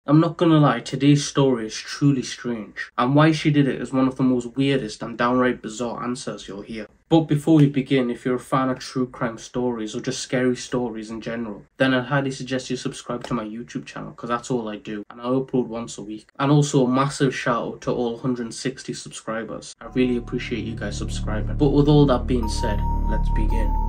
I'm not gonna lie, today's story is truly strange, and why she did it is one of the most weirdest and downright bizarre answers you'll hear. But before we begin, if you're a fan of true crime stories or just scary stories in general, then I'd highly suggest you subscribe to my YouTube channel, because that's all I do, and I upload once a week. And also a massive shout out to all 160 subscribers. I really appreciate you guys subscribing. But with all that being said, let's begin.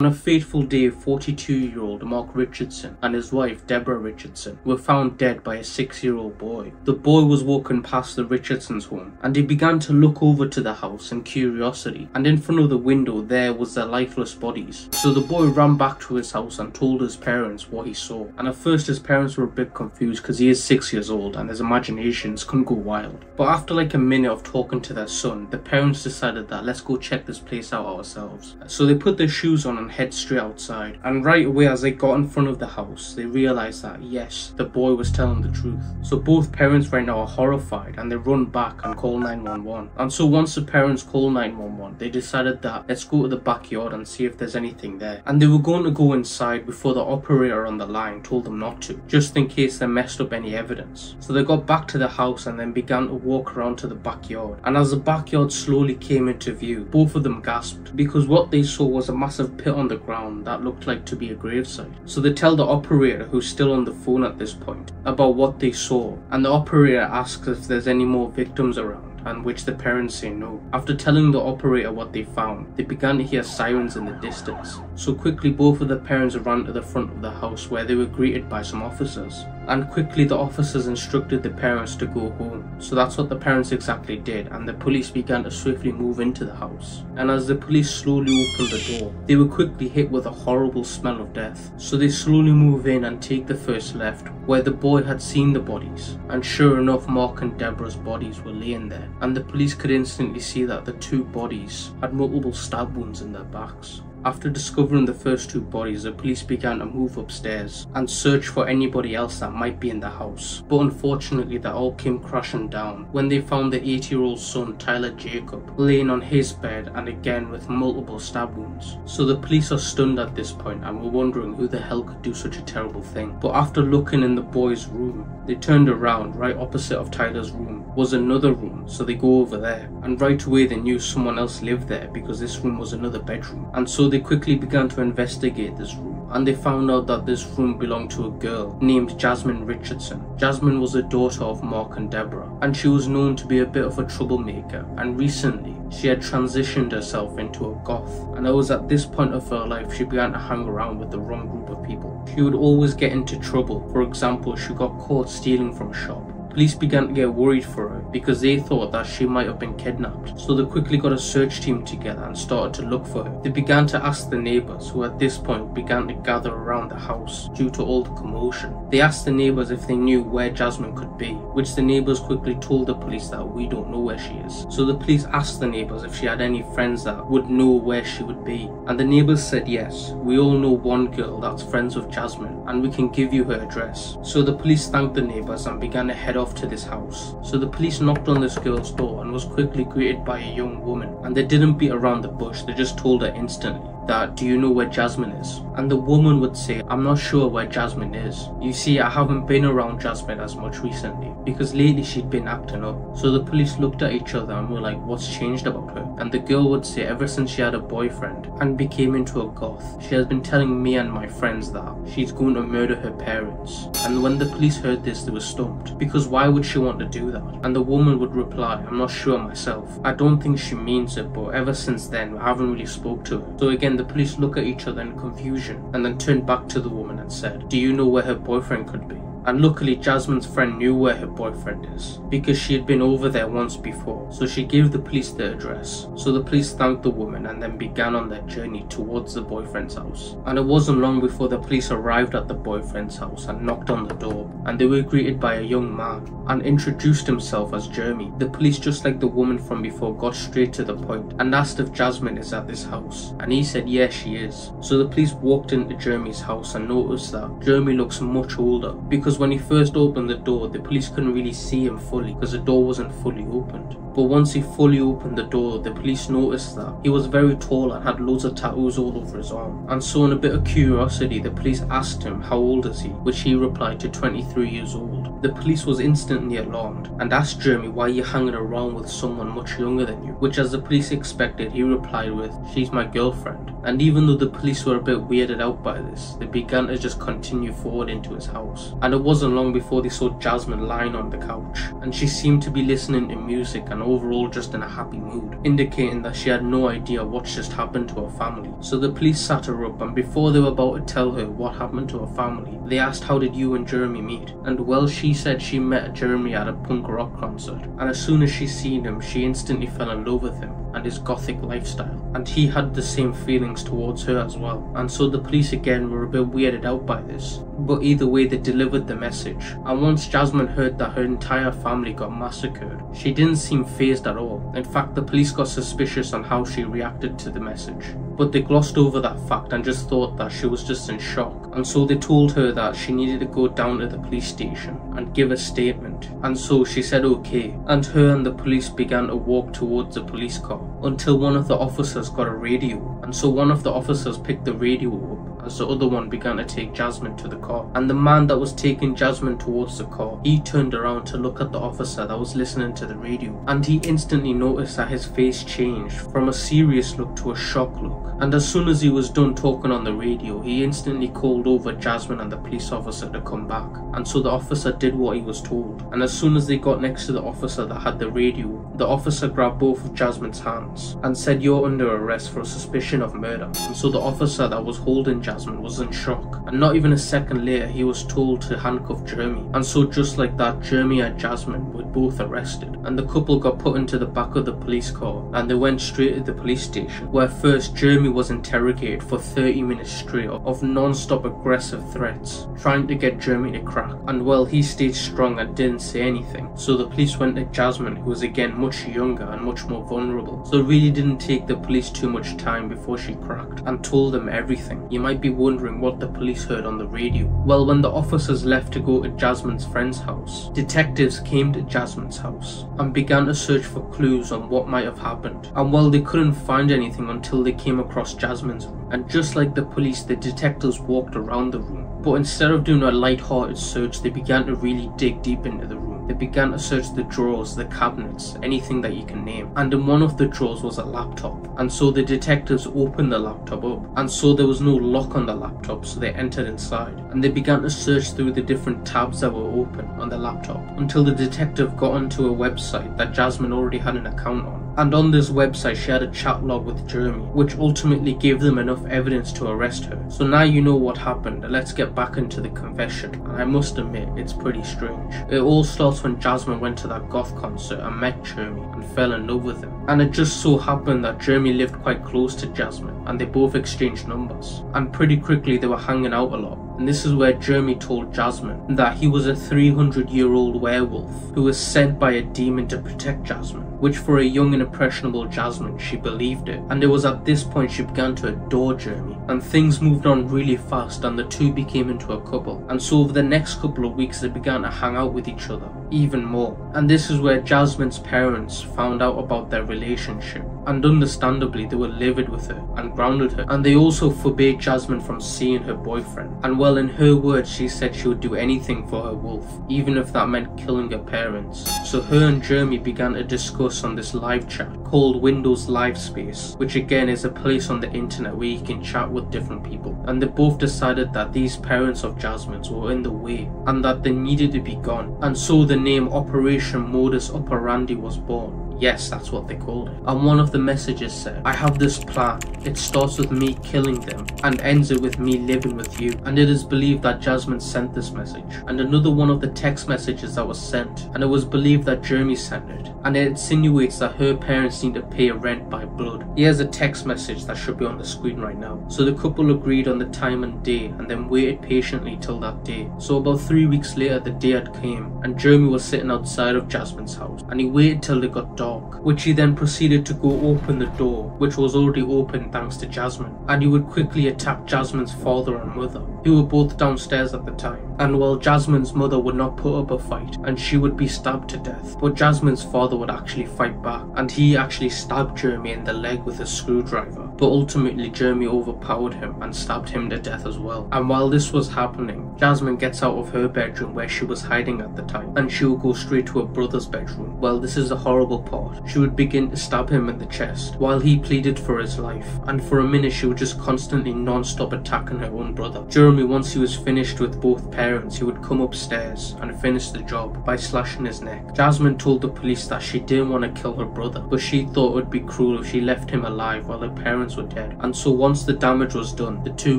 On a fateful day, 42-year-old Mark Richardson and his wife Deborah Richardson were found dead by a 6-year-old boy. The boy was walking past the Richardsons' home and he began to look over to the house in curiosity, and in front of the window there was their lifeless bodies. So the boy ran back to his house and told his parents what he saw, and at first his parents were a bit confused because he is 6 years old and his imaginations can go wild. But after like a minute of talking to their son, the parents decided that let's go check this place out ourselves. So they put their shoes on and head straight outside, and right away as they got in front of the house they realized that yes, the boy was telling the truth. So both parents right now are horrified and they run back and call 911. And so once the parents call 911, they decided that let's go to the backyard and see if there's anything there, and they were going to go inside before the operator on the line told them not to, just in case they messed up any evidence. So they got back to the house and then began to walk around to the backyard, and as the backyard slowly came into view, both of them gasped because what they saw was a massive pit on the ground that looked like to be a gravesite. So they tell the operator, who's still on the phone at this point, about what they saw, and the operator asks if there's any more victims around, and which the parents say no. After telling the operator what they found, they began to hear sirens in the distance. So quickly both of the parents ran to the front of the house where they were greeted by some officers. And quickly the officers instructed the parents to go home. So that's what the parents exactly did, and the police began to swiftly move into the house. And as the police slowly opened the door, they were quickly hit with a horrible smell of death. So they slowly move in and take the first left, where the boy had seen the bodies. And sure enough, Mark and Deborah's bodies were laying there, and the police could instantly see that the two bodies had multiple stab wounds in their backs. After discovering the first two bodies, the police began to move upstairs and search for anybody else that might be in the house. But unfortunately that all came crashing down when they found the 8-year-old son Tyler Jacob laying on his bed, and again with multiple stab wounds. So the police are stunned at this point and were wondering who the hell could do such a terrible thing. But after looking in the boy's room, they turned around. Right opposite of Tyler's room was another room, so they go over there, and right away they knew someone else lived there because this room was another bedroom. And so they quickly began to investigate this room, and they found out that this room belonged to a girl named Jasmine Richardson. Jasmine was a daughter of Mark and Deborah, and she was known to be a bit of a troublemaker, and recently she had transitioned herself into a goth, and it was at this point of her life she began to hang around with the wrong group of people. She would always get into trouble. For example, she got caught stealing from a shop. Police began to get worried for her because they thought that she might have been kidnapped. So they quickly got a search team together and started to look for her. They began to ask the neighbours, who at this point began to gather around the house due to all the commotion. They asked the neighbours if they knew where Jasmine could be, which the neighbours quickly told the police that we don't know where she is. So the police asked the neighbours if she had any friends that would know where she would be, and the neighbours said yes, we all know one girl that's friends with Jasmine and we can give you her address. So the police thanked the neighbours and began to head off to this house. So the police knocked on this girl's door and was quickly greeted by a young woman, and they didn't beat around the bush, they just told her instantly that, do you know where Jasmine is? And the woman would say, I'm not sure where Jasmine is. You see, I haven't been around Jasmine as much recently because lately she'd been acting up. So the police looked at each other and were like, what's changed about her? And the girl would say ever since she had a boyfriend and became into a goth, she has been telling me and my friends that she's going to murder her parents. And when the police heard this, they were stumped, because why would she want to do that? And the woman would reply, I'm not sure myself. I don't think she means it, but ever since then I haven't really spoke to her. So again the police look at each other in confusion and then turned back to the woman and said, do you know where her boyfriend could be? And luckily Jasmine's friend knew where her boyfriend is because she had been over there once before, so she gave the police the address. So the police thanked the woman and then began on their journey towards the boyfriend's house. And it wasn't long before the police arrived at the boyfriend's house and knocked on the door, and they were greeted by a young man and introduced himself as Jeremy. The police, just like the woman from before, got straight to the point and asked if Jasmine is at this house, and he said yes, she is. So the police walked into Jeremy's house and noticed that Jeremy looks much older because because when he first opened the door, the police couldn't really see him fully because the door wasn't fully opened. But once he fully opened the door, the police noticed that he was very tall and had loads of tattoos all over his arm. And so in a bit of curiosity, the police asked him how old is he, which he replied to 23 years old. The police was instantly alarmed and asked Jeremy why you're hanging around with someone much younger than you, which as the police expected, he replied with, "She's my girlfriend." And even though the police were a bit weirded out by this, they began to just continue forward into his house. And it wasn't long before they saw Jasmine lying on the couch, and she seemed to be listening to music and overall just in a happy mood, indicating that she had no idea what just happened to her family. So the police sat her up, and before they were about to tell her what happened to her family, they asked, "How did you and Jeremy meet?" And well, she said she met Jeremy at a punk rock concert, and as soon as she seen him, she instantly fell in love with him and his gothic lifestyle, and he had the same feelings towards her as well. And so the police again were a bit weirded out by this, but either way they delivered the message. And once Jasmine heard that her entire family got massacred, she didn't seem fazed at all. In fact, the police got suspicious on how she reacted to the message, but they glossed over that fact and just thought that she was just in shock. And so they told her that she needed to go down to the police station and give a statement, and so she said okay, and her and the police began to walk towards the police car until one of the officers got a radio. And so one of the officers picked the radio up as the other one began to take Jasmine to the car. And the man that was taking Jasmine towards the car, he turned around to look at the officer that was listening to the radio, and he instantly noticed that his face changed from a serious look to a shocked look. And as soon as he was done talking on the radio, he instantly called over Jasmine and the police officer to come back. And so the officer did what he was told, and as soon as they got next to the officer that had the radio, the officer grabbed both of Jasmine's hands and said, "You're under arrest for suspicion of murder." And so the officer that was holding Jasmine was in shock, and not even a second later he was told to handcuff Jeremy. And so just like that, Jeremy and Jasmine were both arrested, and the couple got put into the back of the police car and they went straight to the police station, where first Jeremy was interrogated for 30 minutes straight of non-stop aggressive threats, trying to get Jeremy to crack. And well, he stayed strong and didn't say anything, so the police went to Jasmine, who was again much younger and much more vulnerable. So it really didn't take the police too much time before she cracked and told them everything. You might be wondering what the police heard on the radio. Well, when the officers left to go to Jasmine's friend's house, detectives came to Jasmine's house and began to search for clues on what might have happened. And well, they couldn't find anything until they came across Jasmine's room. And just like the police, the detectives walked around the room, but instead of doing a light-hearted search, they began to really dig deep into the room. They began to search the drawers, the cabinets, anything that you can name. And in one of the drawers was a laptop. And so the detectives opened the laptop up, and so there was no lock on the laptop, so they entered inside. And they began to search through the different tabs that were open on the laptop until the detective got onto a website that Jasmine already had an account on. And on this website she had a chat log with Jeremy, which ultimately gave them enough evidence to arrest her. So now you know what happened, let's get back into the confession. And I must admit, it's pretty strange. It all starts when Jasmine went to that goth concert and met Jeremy and fell in love with him. And it just so happened that Jeremy lived quite close to Jasmine and they both exchanged numbers. And pretty quickly they were hanging out a lot. And this is where Jeremy told Jasmine that he was a 300-year-old werewolf who was sent by a demon to protect Jasmine, which for a young and impressionable Jasmine, she believed it. And it was at this point she began to adore Jeremy, and things moved on really fast and the two became into a couple. And so over the next couple of weeks they began to hang out with each other even more. And this is where Jasmine's parents found out about their relationship, and understandably they were livid with her and grounded her, and they also forbade Jasmine from seeing her boyfriend. And well, in her words, she said she would do anything for her wolf, even if that meant killing her parents. So her and Jeremy began to discuss on this live chat called Windows Live Space, which again is a place on the internet where you can chat with different people. And they both decided that these parents of Jasmine's were in the way and that they needed to be gone. And so the name Operation Modus Operandi was born. Yes, that's what they called it. And one of the messages said, "I have this plan. It starts with me killing them and ends it with me living with you." And it is believed that Jasmine sent this message. And another one of the text messages that was sent, and it was believed that Jeremy sent it, and it insinuates that her parents need to pay rent by blood. Here's a text message that should be on the screen right now. So the couple agreed on the time and day and then waited patiently till that day. So about 3 weeks later the day had came, and Jeremy was sitting outside of Jasmine's house, and he waited till it got dark dark, which he then proceeded to go open the door, which was already open thanks to Jasmine, and he would quickly attack Jasmine's father and mother, who were both downstairs at the time. And while Jasmine's mother would not put up a fight and she would be stabbed to death, but Jasmine's father would actually fight back, and he actually stabbed Jeremy in the leg with a screwdriver, but ultimately Jeremy overpowered him and stabbed him to death as well. And while this was happening, Jasmine gets out of her bedroom where she was hiding at the time, and she would go straight to her brother's bedroom. Well, this is the horrible part. She would begin to stab him in the chest while he pleaded for his life, and for a minute she would just constantly non-stop attacking her own brother. Jeremy, once he was finished with both parents, he would come upstairs and finish the job by slashing his neck. Jasmine told the police that she didn't want to kill her brother, but she thought it would be cruel if she left him alive while her parents were dead. And so once the damage was done, the two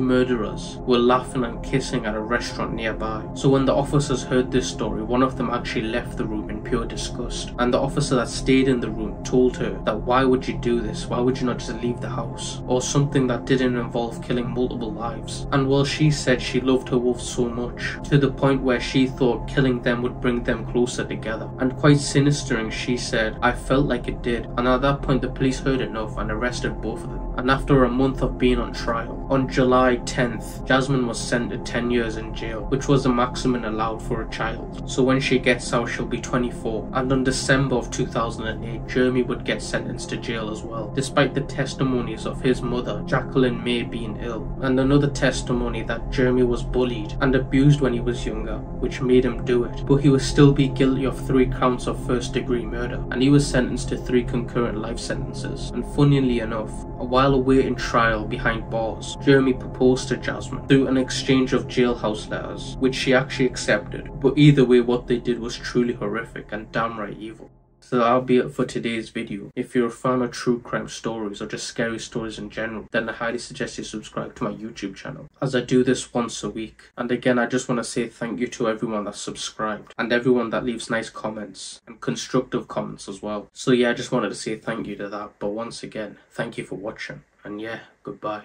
murderers were laughing and kissing at a restaurant nearby. So when the officers heard this story, one of them actually left the room in pure disgust, and the officer that stayed in the room told her that why would you do this, why would you not just leave the house, or something that didn't involve killing multiple lives. And while she said she loved her wolves so much, to the point where she thought killing them would bring them closer together, and quite sinistering, she said, "I felt like it did." And at that point the police heard enough and arrested both of them. And after a month of being on trial, on July 10th, Jasmine was sent to 10 years in jail, which was the maximum allowed for a child. So when she gets out, she'll be 24. And on December of 2008, Jeremy would get sentenced to jail as well, despite the testimonies of his mother, Jacqueline May, being ill, and another testimony that Jeremy was bullied and abused when he was younger, which made him do it. But he would still be guilty of 3 counts of first-degree murder, and he was sentenced to 3 concurrent life sentences. And funnily enough, while awaiting trial behind bars, Jeremy proposed to Jasmine through an exchange of jailhouse letters, which she actually accepted. But either way, what they did was truly horrific and downright evil. So that'll be it for today's video. If you're a fan of true crime stories or just scary stories in general, then I highly suggest you subscribe to my YouTube channel, as I do this once a week. And again, I just want to say thank you to everyone that's subscribed and everyone that leaves nice comments and constructive comments as well. So yeah, I just wanted to say thank you to that. But once again, thank you for watching, and yeah, goodbye.